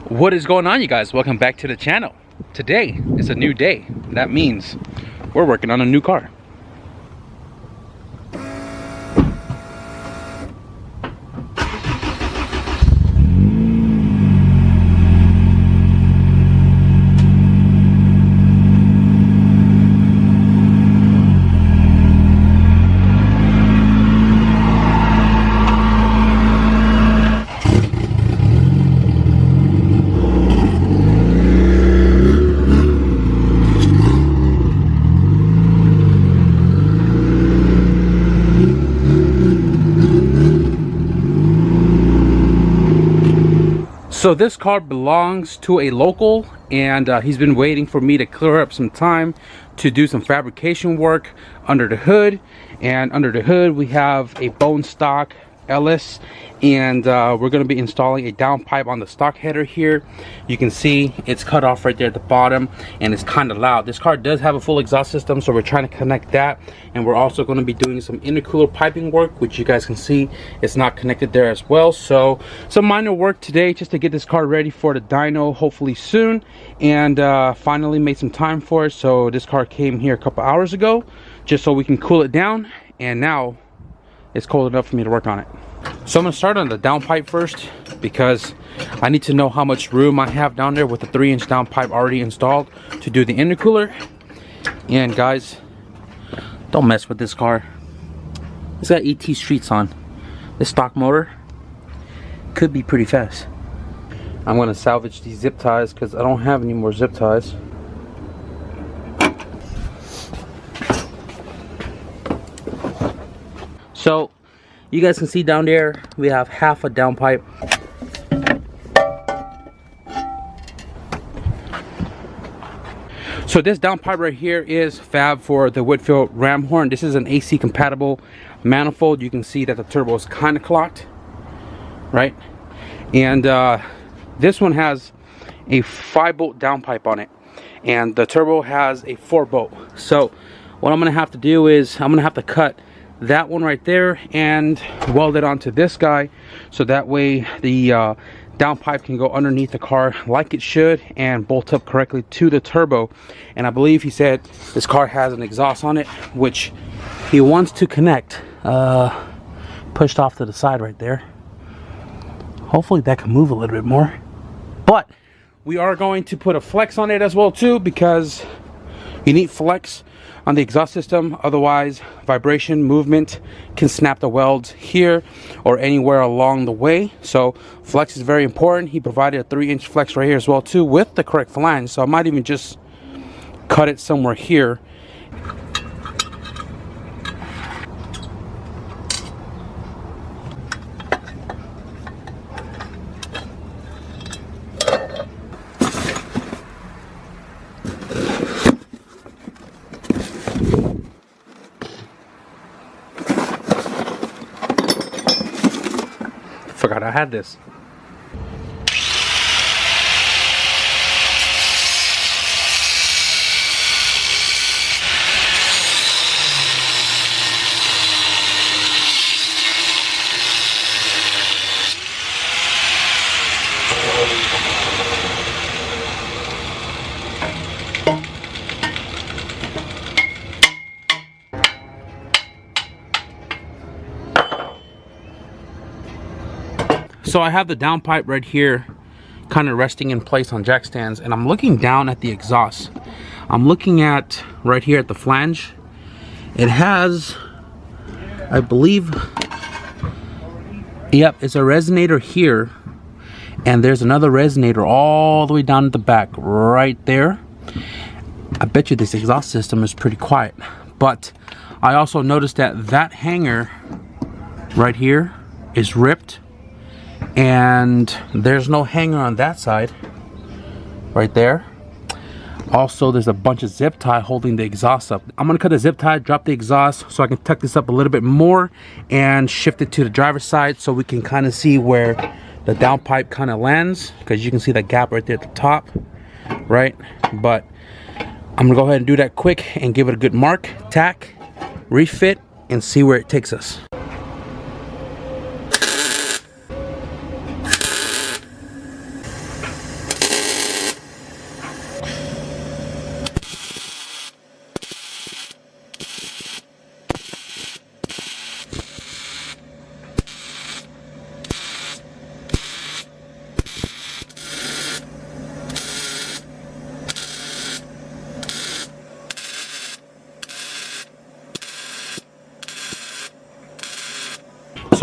What is going on, you guys? Welcome back to the channel. Today is a new day. That means we're working on a new car. So this car belongs to a local, and he's been waiting for me to clear up some time to do some fabrication work under the hood. And under the hood we have a bone stock Ellis, and we're going to be installing a downpipe on the stock header here. You can see it's cut off right there at the bottom, and it's kind of loud. This car does have a full exhaust system, so we're trying to connect that, and we're also going to be doing some intercooler piping work, which you guys can see it's not connected there as well. So some minor work today just to get this car ready for the dyno hopefully soon, and finally made some time for it. So this car came here a couple hours ago just so we can cool it down, and now it's cold enough for me to work on it. So I'm going to start on the downpipe first, because I need to know how much room I have down there with the 3-inch downpipe already installed to do the intercooler. And guys, don't mess with this car. It's got ET streets on. This stock motor could be pretty fast. I'm going to salvage these zip ties because I don't have any more zip ties. So you guys can see down there we have half a downpipe. So this downpipe right here is fab for the Whitfield ram horn. This is an AC compatible manifold. You can see that the turbo is kind of clocked, right? And this one has a 5-bolt downpipe on it, and the turbo has a 4-bolt. So what I'm gonna have to do is I'm gonna have to cut that one right there and weld it onto this guy, so that way the downpipe can go underneath the car like it should and bolt up correctly to the turbo. And I believe he said this car has an exhaust on it, which he wants to connect, pushed off to the side right there. Hopefully that can move a little bit more, but we are going to put a flex on it as well too, because you need flex on the exhaust system, otherwise vibration movement can snap the welds here or anywhere along the way. So flex is very important. He provided a 3-inch flex right here as well too with the correct flange, so I might even just cut it somewhere here. Forgot I had this. So I have the downpipe right here kind of resting in place on jack stands, and I'm looking down at the exhaust. I'm looking at right here at the flange. It has, I believe, yep, it's a resonator here, and there's another resonator all the way down at the back right there. I bet you this exhaust system is pretty quiet, but I also noticed that that hanger right here is ripped, and there's no hanger on that side right there. Also, there's a bunch of zip tie holding the exhaust up. I'm gonna cut the zip tie, drop the exhaust so I can tuck this up a little bit more and shift it to the driver's side so we can kind of see where the downpipe kind of lands, because you can see that gap right there at the top, right? But I'm gonna go ahead and do that quick and give it a good mark, tack, refit, and see where it takes us.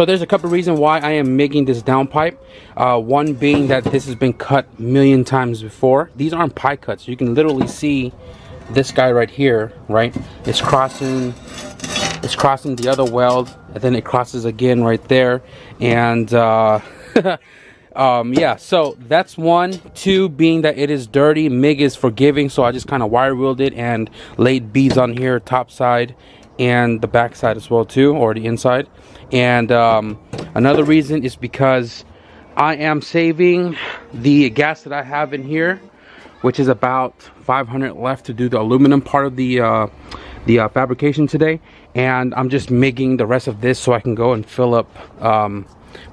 So there's a couple of reasons why I am making this downpipe. One being that this has been cut a million times before. These aren't pie cuts. You can literally see this guy right here, right? It's crossing the other weld, and then it crosses again right there. And yeah, so that's one. Two, being that it is dirty, MIG is forgiving, so I just kind of wire wheeled it and laid beads on here, top side and the back side as well too, or the inside. And another reason is because I am saving the gas that I have in here, which is about 500 left to do the aluminum part of the fabrication today, and I'm just MIGging the rest of this so I can go and fill up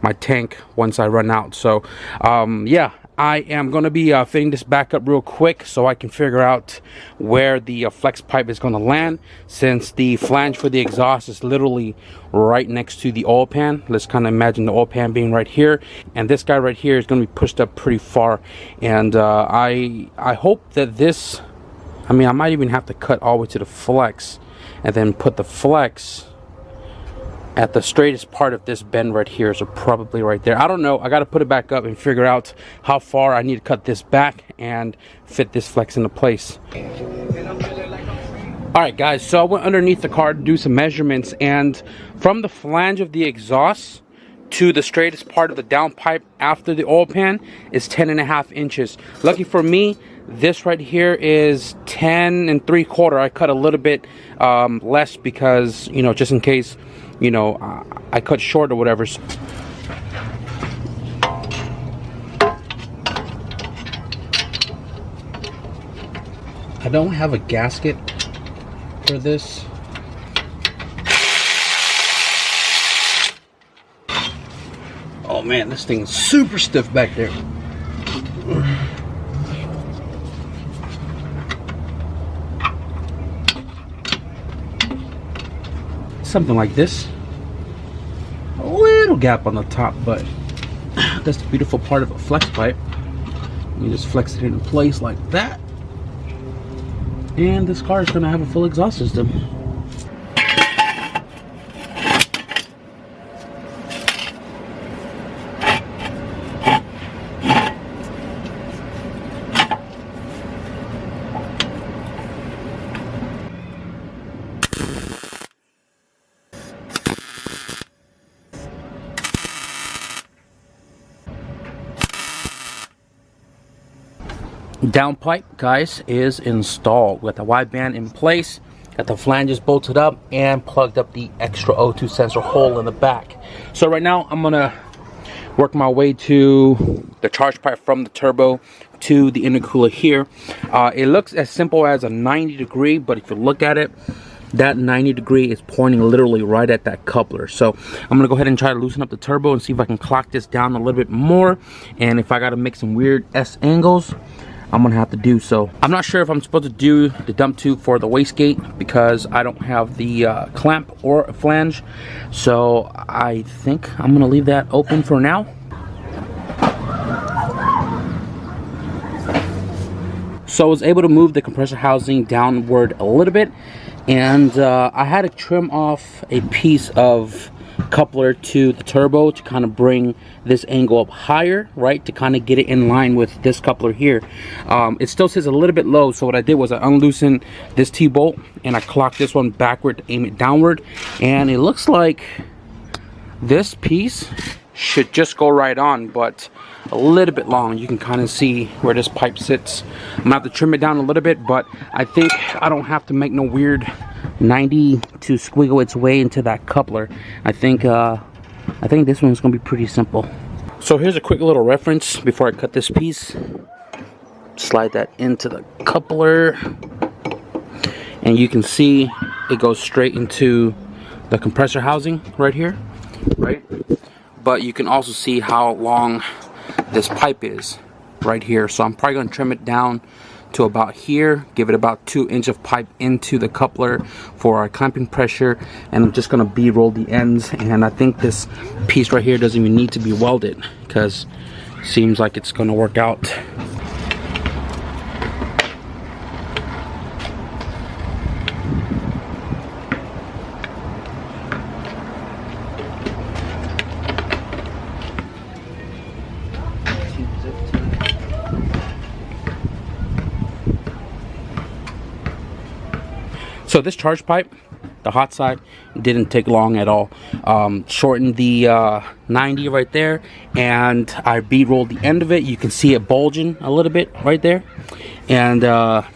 my tank once I run out. So yeah, I am going to be fitting this back up real quick so I can figure out where the flex pipe is going to land, since the flange for the exhaust is literally right next to the oil pan. Let's kind of imagine the oil pan being right here, and this guy right here is going to be pushed up pretty far. And I hope that this, I mean, I might even have to cut all the way to the flex and then put the flex at the straightest part of this bend right here, so probably right there. I don't know. I got to put it back up and figure out how far I need to cut this back and fit this flex into place. All right, guys, so I went underneath the car to do some measurements, and from the flange of the exhaust to the straightest part of the downpipe after the oil pan is 10.5 inches. Lucky for me, this right here is 10 3/4. I cut a little bit less because, you know, just in case, you know, I cut short or whatever. I don't have a gasket for this. Oh man, this thing's super stiff back there. Something like this. A little gap on the top, but that's the beautiful part of a flex pipe. You just flex it into place like that, and this car is going to have a full exhaust system. Downpipe, guys, is installed with the wideband in place. Got the flanges bolted up and plugged up the extra O2 sensor hole in the back. So right now I'm gonna work my way to the charge pipe from the turbo to the intercooler here. It looks as simple as a 90-degree, but if you look at it, that 90-degree is pointing literally right at that coupler. So I'm gonna go ahead and try to loosen up the turbo and see if I can clock this down a little bit more. And if I gotta make some weird S angles, I'm gonna have to do so. I'm not sure if I'm supposed to do the dump tube for the wastegate because I don't have the clamp or a flange. So I think I'm gonna leave that open for now. So I was able to move the compressor housing downward a little bit, and I had to trim off a piece of coupler to the turbo to kind of bring this angle up higher, right, to kind of get it in line with this coupler here. It still sits a little bit low, so what I did was I unloosened this T-bolt and I clocked this one backward to aim it downward, and it looks like this piece should just go right on, but a little bit long. You can kind of see where this pipe sits. I'm gonna have to trim it down a little bit, but I think I don't have to make no weird 90 to squiggle its way into that coupler. I think this one's gonna be pretty simple. So here's a quick little reference before I cut this piece. Slide that into the coupler, and you can see it goes straight into the compressor housing right here, right? But you can also see how long this pipe is right here. So I'm probably going to trim it down to about here, give it about 2 inches of pipe into the coupler for our clamping pressure, and I'm just going to B-roll the ends. And I think this piece right here doesn't even need to be welded because it seems like it's going to work out. So this charge pipe, the hot side, didn't take long at all. Shortened the 90 right there, and I bead-rolled the end of it. You can see it bulging a little bit right there. And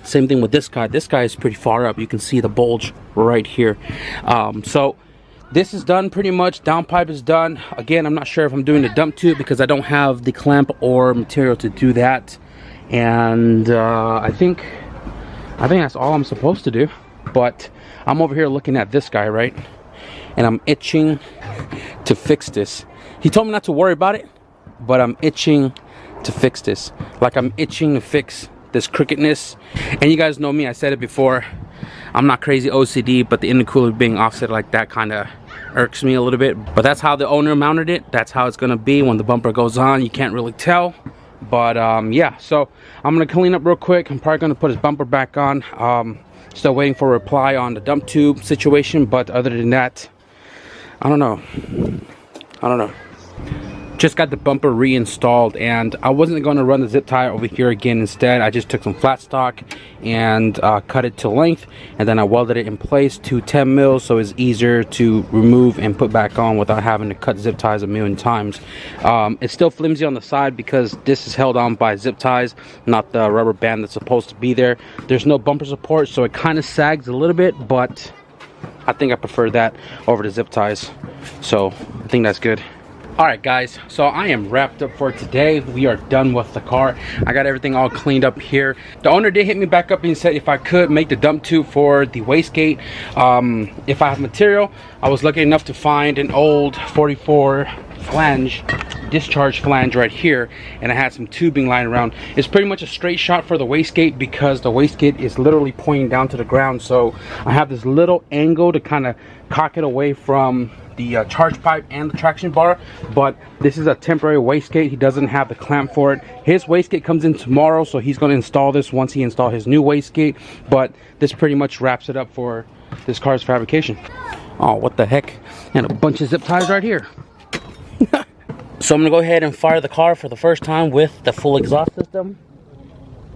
same thing with this guy. This guy is pretty far up. You can see the bulge right here. So this is done pretty much. Downpipe is done. Again, I'm not sure if I'm doing the dump tube because I don't have the clamp or material to do that. And I think that's all I'm supposed to do. But I'm over here looking at this guy, right? And I'm itching to fix this. He told me not to worry about it, but I'm itching to fix this. Like I'm itching to fix this crookedness. And you guys know me, I said it before. I'm not crazy OCD, but the intercooler being offset like that kind of irks me a little bit. But that's how the owner mounted it. That's how it's gonna be when the bumper goes on. You can't really tell. But yeah, so I'm gonna clean up real quick. I'm probably gonna put his bumper back on. Still waiting for a reply on the dump tube situation, but other than that, I don't know. Just got the bumper reinstalled, and I wasn't going to run the zip tie over here again. Instead, I just took some flat stock and cut it to length, and then I welded it in place to 10 mils, so it's easier to remove and put back on without having to cut zip ties a million times. It's still flimsy on the side because this is held on by zip ties, not the rubber band that's supposed to be there. There's no bumper support, so it kind of sags a little bit, but I think I prefer that over the zip ties, so I think that's good. Alright guys, so I am wrapped up for today. We are done with the car. I got everything all cleaned up here. The owner did hit me back up and said if I could make the dump tube for the wastegate. If I have material, I was lucky enough to find an old 44 flange, discharge flange right here, and I had some tubing lying around. It's pretty much a straight shot for the wastegate because the wastegate is literally pointing down to the ground, so I have this little angle to kind of cock it away from the charge pipe and the traction bar. But this is a temporary wastegate. He doesn't have the clamp for it. His wastegate comes in tomorrow, so he's going to install this once he installs his new wastegate. But this pretty much wraps it up for this car's fabrication. Oh, what the heck, and a bunch of zip ties right here. So I'm gonna go ahead and fire the car for the first time with the full exhaust system,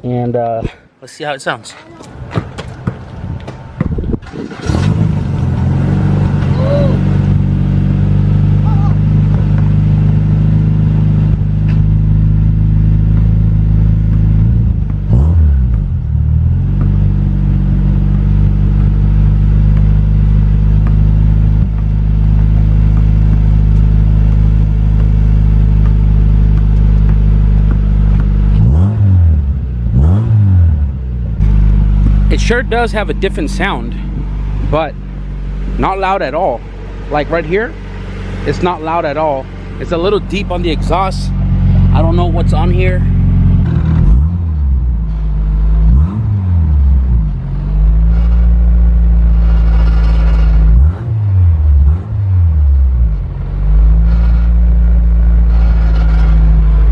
and let's see how it sounds. It sure does have a different sound, but not loud at all. Like right here, it's not loud at all. It's a little deep on the exhaust. I don't know what's on here.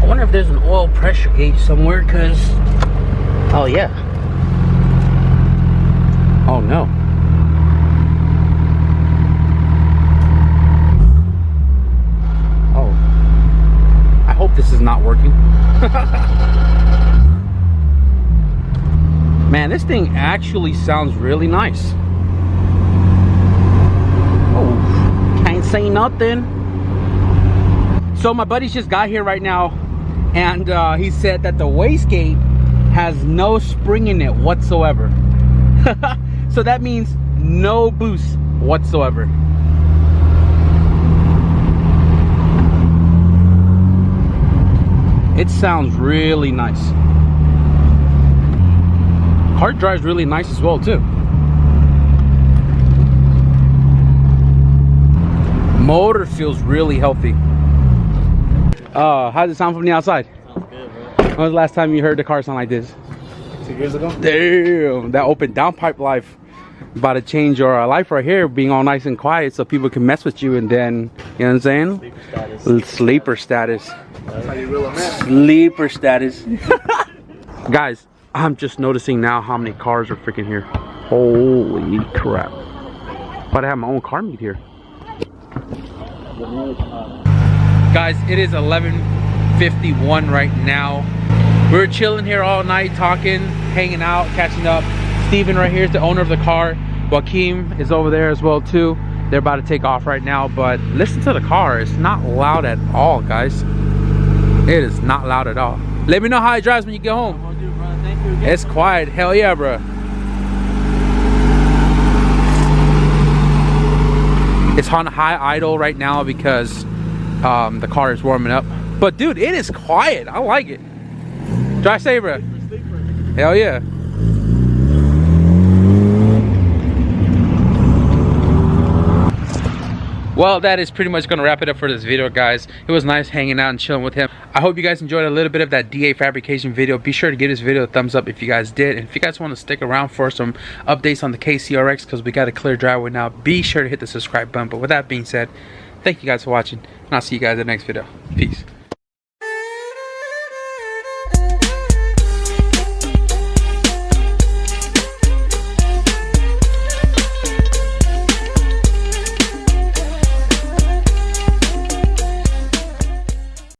I wonder if there's an oil pressure gauge somewhere, because, oh yeah. Oh no. Oh. I hope this is not working. Man, this thing actually sounds really nice. Oh, can't say nothing. So my buddies just got here right now, and he said that the wastegate has no spring in it whatsoever. So that means no boost whatsoever. It sounds really nice. Car drives really nice as well too. Motor feels really healthy. How does it sound from the outside? Sounds good, bro. When was the last time you heard the car sound like this? 2 years ago? Damn, that open downpipe life about to change your life right here, being all nice and quiet so people can mess with you, and then, you know what I'm saying? Sleeper status. That's how you reel them in. Sleeper status. Guys, I'm just noticing now how many cars are freaking here. Holy crap. But I have my own car meet here. Guys, it is 11:51 right now. We're chilling here all night, talking, hanging out, catching up. Steven right here is the owner of the car, Joaquin is over there as well too. They're about to take off right now, but listen to the car. It's not loud at all, guys. It is not loud at all. Let me know how it drives when you get home. Will do, brother. Thank you again. It's quiet. Hell yeah, bro. It's on high idle right now because the car is warming up. But dude, it is quiet. I like it. Drive safe, bro. Hell yeah. Well, that is pretty much gonna wrap it up for this video, guys. It was nice hanging out and chilling with him. I hope you guys enjoyed a little bit of that DA fabrication video. Be sure to give this video a thumbs up if you guys did. And if you guys want to stick around for some updates on the KCRX, because we got a clear driveway now, be sure to hit the subscribe button. But with that being said, thank you guys for watching, and I'll see you guys in the next video. Peace.